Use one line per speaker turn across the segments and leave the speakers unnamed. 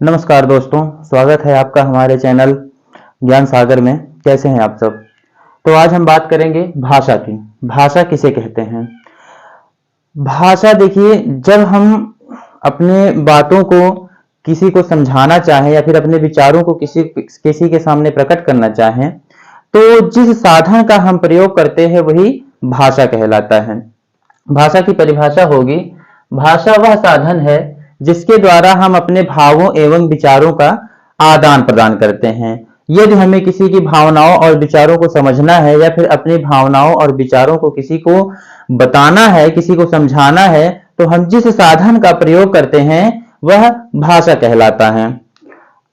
नमस्कार दोस्तों, स्वागत है आपका हमारे चैनल ज्ञान सागर में। कैसे हैं आप सब? तो आज हम बात करेंगे भाषा की। भाषा किसे कहते हैं? भाषा देखिए, जब हम अपने बातों को किसी को समझाना चाहें या फिर अपने विचारों को किसी के सामने प्रकट करना चाहें, तो जिस साधन का हम प्रयोग करते हैं वही भाषा कहलाता है। भाषा की परिभाषा होगी, भाषा वह साधन है जिसके द्वारा हम अपने भावों एवं विचारों का आदान प्रदान करते हैं। यदि हमें किसी की भावनाओं और विचारों को समझना है या फिर अपनी भावनाओं और विचारों को किसी को बताना है, किसी को समझाना है, तो हम जिस साधन का प्रयोग करते हैं वह भाषा कहलाता है।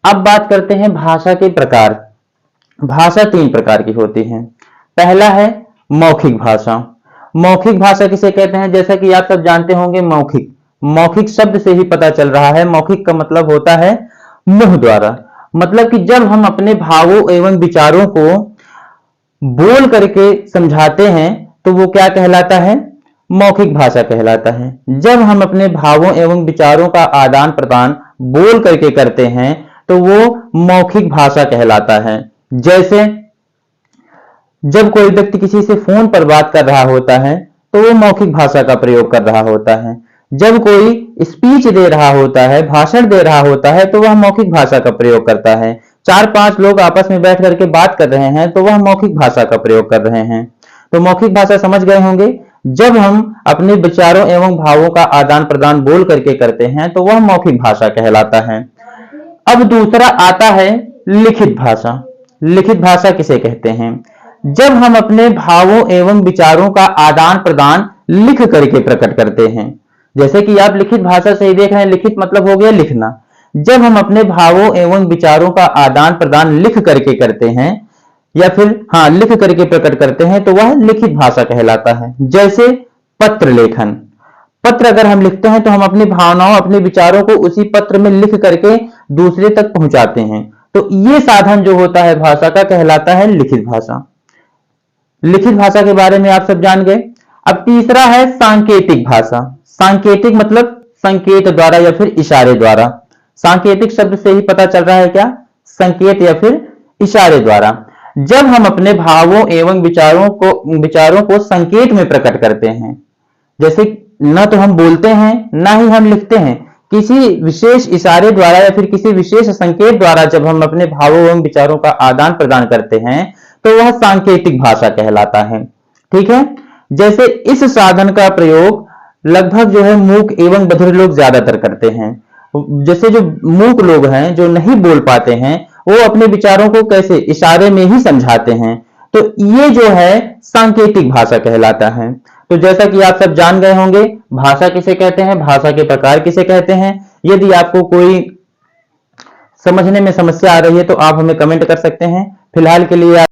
अब बात करते हैं भाषा के प्रकार। भाषा 3 प्रकार की होती है। पहला है मौखिक भाषा। मौखिक भाषा किसे कहते हैं? जैसा कि आप सब जानते होंगे, मौखिक शब्द से ही पता चल रहा है। मौखिक का मतलब होता है मुंह द्वारा। मतलब कि जब हम अपने भावों एवं विचारों को बोल करके समझाते हैं तो वो क्या कहलाता है? मौखिक भाषा कहलाता है। जब हम अपने भावों एवं विचारों का आदान प्रदान बोल करके करते हैं तो वो मौखिक भाषा कहलाता है। जैसे जब कोई व्यक्ति किसी से फोन पर बात कर रहा होता है तो वो मौखिक भाषा का प्रयोग कर रहा होता है। जब कोई स्पीच दे रहा होता है, भाषण दे रहा होता है, तो वह मौखिक भाषा का प्रयोग करता है। 4-5 लोग आपस में बैठ करके बात कर रहे हैं तो वह मौखिक भाषा का प्रयोग कर रहे हैं। तो मौखिक भाषा समझ गए होंगे। जब हम अपने विचारों एवं भावों का आदान प्रदान बोल करके करते हैं तो वह मौखिक भाषा कहलाता है। अब दूसरा आता है लिखित भाषा। लिखित भाषा किसे कहते हैं? जब हम अपने भावों एवं विचारों का आदान प्रदान लिख करके प्रकट करते हैं। जैसे कि आप लिखित भाषा से ही देख रहे हैं, लिखित मतलब हो गया लिखना। जब हम अपने भावों एवं विचारों का आदान प्रदान लिख करके करते हैं या फिर लिख करके प्रकट करते हैं तो वह लिखित भाषा कहलाता है। जैसे पत्र लेखन। पत्र अगर हम लिखते हैं तो हम अपनी भावनाओं, अपने विचारों को उसी पत्र में लिख करके दूसरे तक पहुंचाते हैं। तो ये साधन जो होता है भाषा का कहलाता है लिखित भाषा। लिखित भाषा के बारे में आप सब जान गए। अब तीसरा है सांकेतिक भाषा। सांकेतिक मतलब संकेत द्वारा या फिर इशारे द्वारा। सांकेतिक शब्द से ही पता चल रहा है क्या? संकेत या फिर इशारे द्वारा। जब हम अपने भावों एवं विचारों को संकेत में प्रकट करते हैं, जैसे न तो हम बोलते हैं ना ही हम लिखते हैं, किसी विशेष इशारे द्वारा या फिर किसी विशेष संकेत द्वारा जब हम अपने भावों एवं विचारों का आदान प्रदान करते हैं तो वह सांकेतिक भाषा कहलाता है। ठीक है। जैसे इस साधन का प्रयोग लगभग जो है मूक एवं बधिर लोग ज्यादातर करते हैं। जैसे जो मूक लोग हैं, जो नहीं बोल पाते हैं, वो अपने विचारों को कैसे इशारे में ही समझाते हैं। तो ये जो है सांकेतिक भाषा कहलाता है। तो जैसा कि आप सब जान गए होंगे भाषा किसे कहते हैं, भाषा के प्रकार किसे कहते हैं। यदि आपको कोई समझने में समस्या आ रही है तो आप हमें कमेंट कर सकते हैं। फिलहाल के लिए